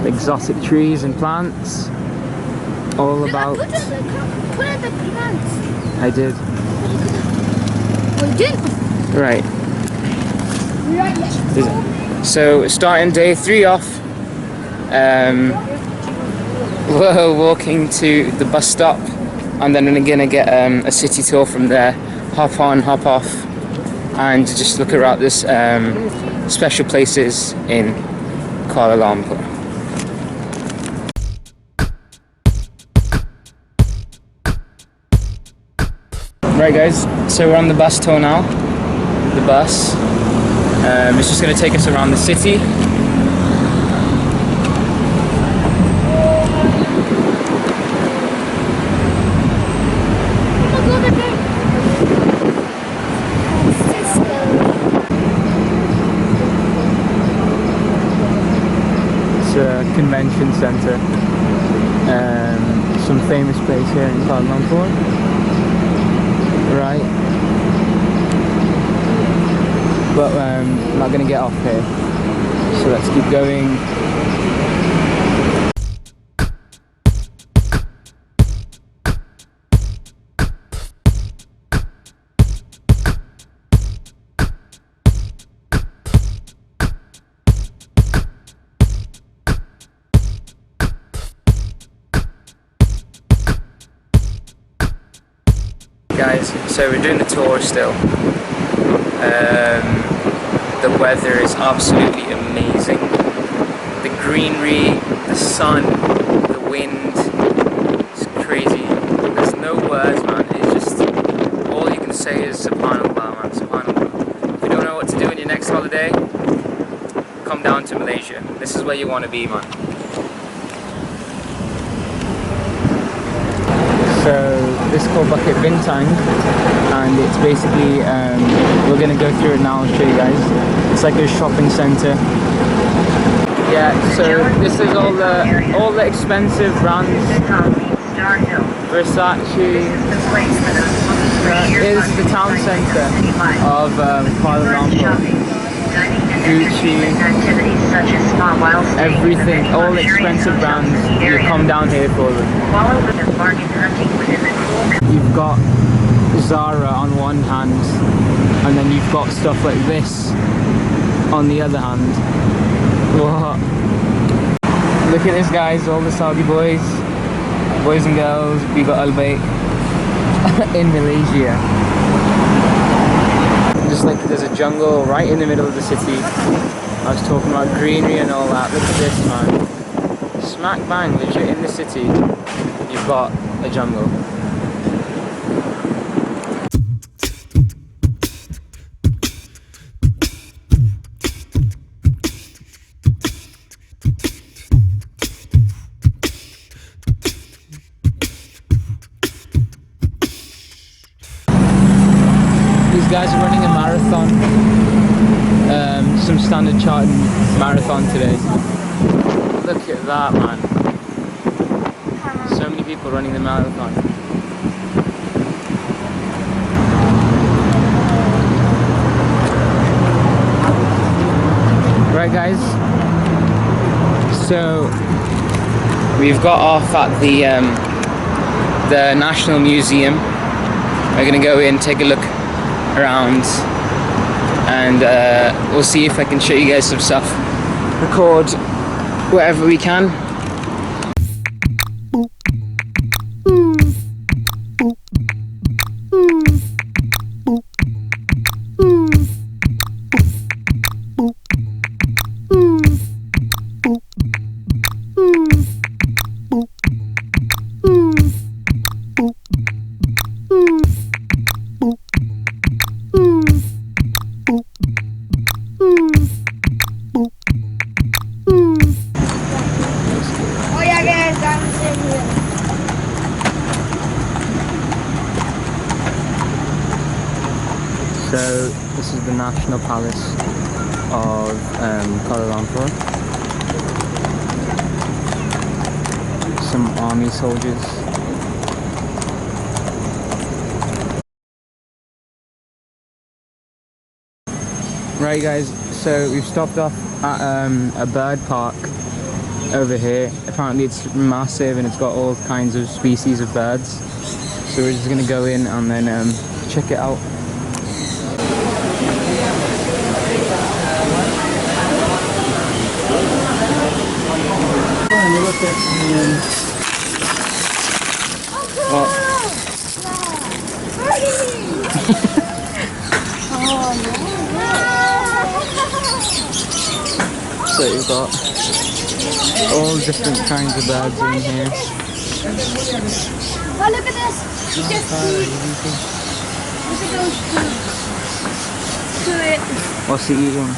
Exotic trees and plants. All about. Put out the plants. I did. Oh, you didn't? Right. So starting day 3 off. We're walking to the bus stop, and then we're gonna get a city tour from there. Hop on, hop off, and just look around this special places in Kuala Lumpur. Right guys, so we're on the bus tour now. The bus. It's just going to take us around the city. It's a convention centre. Some famous place here in Kuala Lumpur. Right, but I'm not going to get off here, so let's keep going. Guys, so we're doing the tour still. The weather is absolutely amazing. The greenery, the sun, the wind, it's crazy. There's no words, man. It's just, all you can say is subhanallah, man, subhanallah. If you don't know what to do in your next holiday, come down to Malaysia. This is where you want to be, man. So this is called Bucket Bintang, and it's basically, we're going to go through it now and show you guys. It's like a shopping centre. Yeah, so this is all the expensive brands. Versace. That is the town centre of Kuala Lumpur. Gucci, everything, all the expensive brands, you come down here for them. You've got Zara on one hand, and then you've got stuff like this on the other hand. What? Look at this, guys, all the Saudi boys and girls, we got Al-Bayt in Malaysia. Just like there's a jungle right in the middle of the city. I was talking about greenery and all that. Look at this, man. Smack bang, legit in the city, you've got a jungle. These guys are running a marathon, some standard chartered marathon today. Look at that, man. So many people running the marathon. Right guys, so we've got off at the National Museum. We're gonna go in, take a look around, and we'll see if I can show you guys some stuff, record wherever we can. So this is the National Palace of Kuala Lumpur. Some army soldiers. Right guys, so we've stopped off at a bird park over here. Apparently it's massive and it's got all kinds of species of birds. So we're just gonna go in and then check it out. So you've got all different kinds of birds in here. Oh, look at this. You just see. Look at those two. To it. What's he eating?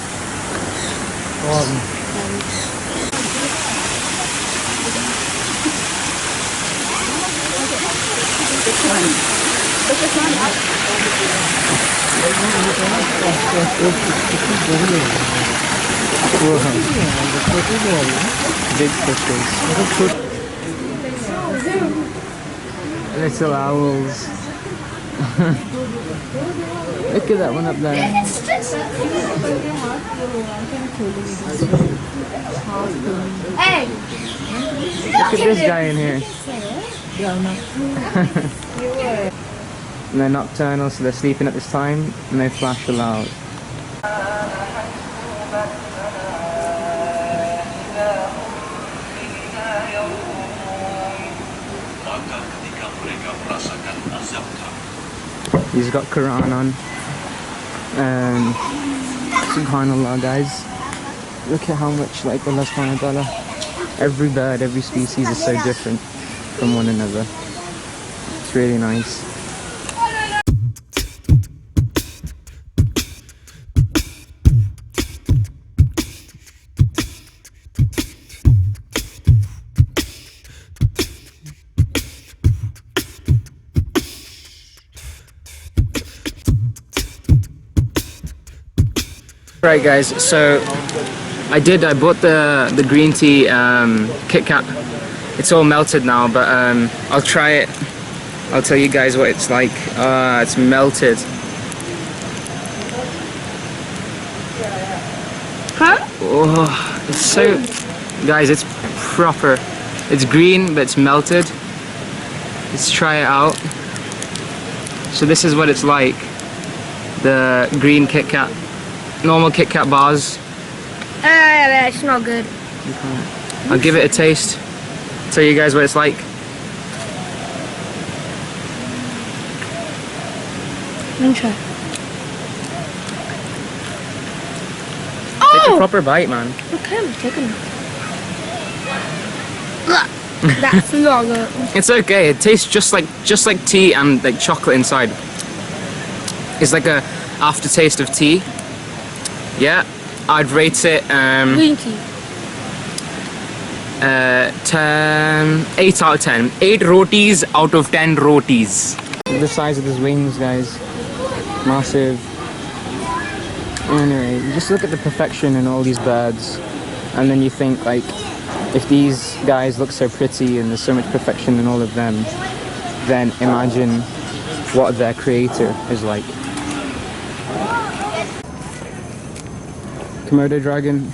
Big fishes. Little owls. Look at that one up there. Hey! Look at this guy in here. And they're nocturnal, so they're sleeping at this time, and they flash loud. He's got Quran on. Subhanallah, guys. Look at how much, like, Allah subhanahu wa ta'ala, every bird, every species is so different from one another. It's really nice. Right guys, so I bought the green tea Kit Kat. It's all melted now, but I'll try it. I'll tell you guys what it's like. It's melted. Huh? Oh, it's so... Guys, it's proper. It's green, but it's melted. Let's try it out. So this is what it's like. The green Kit Kat. Normal Kit Kat bars. It's not good. I'll give it a taste. Tell you guys what it's like. Let me try. Take a proper bite, man. Okay, I'm taking it. That's not good. It's okay. It tastes just like tea and like chocolate inside. It's like a aftertaste of tea. Yeah, I'd rate it Green tea. 8 out of 10. 8 rotis out of 10 rotis. The size of his wings, guys. Massive. Anyway, just look at the perfection in all these birds. And then you think, like, if these guys look so pretty and there's so much perfection in all of them, then imagine what their creator is like. Komodo dragon.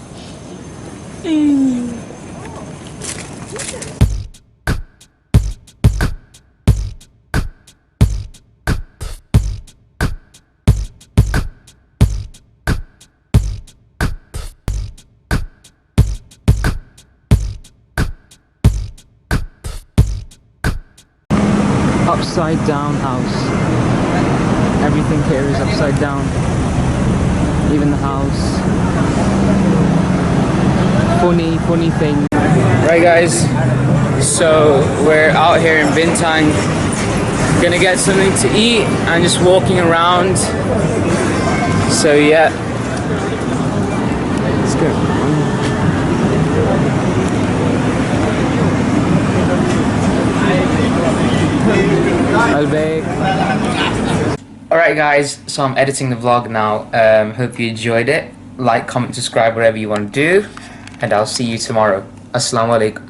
Upside down house. Everything here is upside down. Even the house. Funny thing. Right guys, so we're out here in Bintang. Gonna get something to eat and just walking around. So yeah. Let's go. Alright guys, so I'm editing the vlog now. Hope you enjoyed it. Like, comment, subscribe, whatever you want to do. And I'll see you tomorrow. Assalamu alaikum.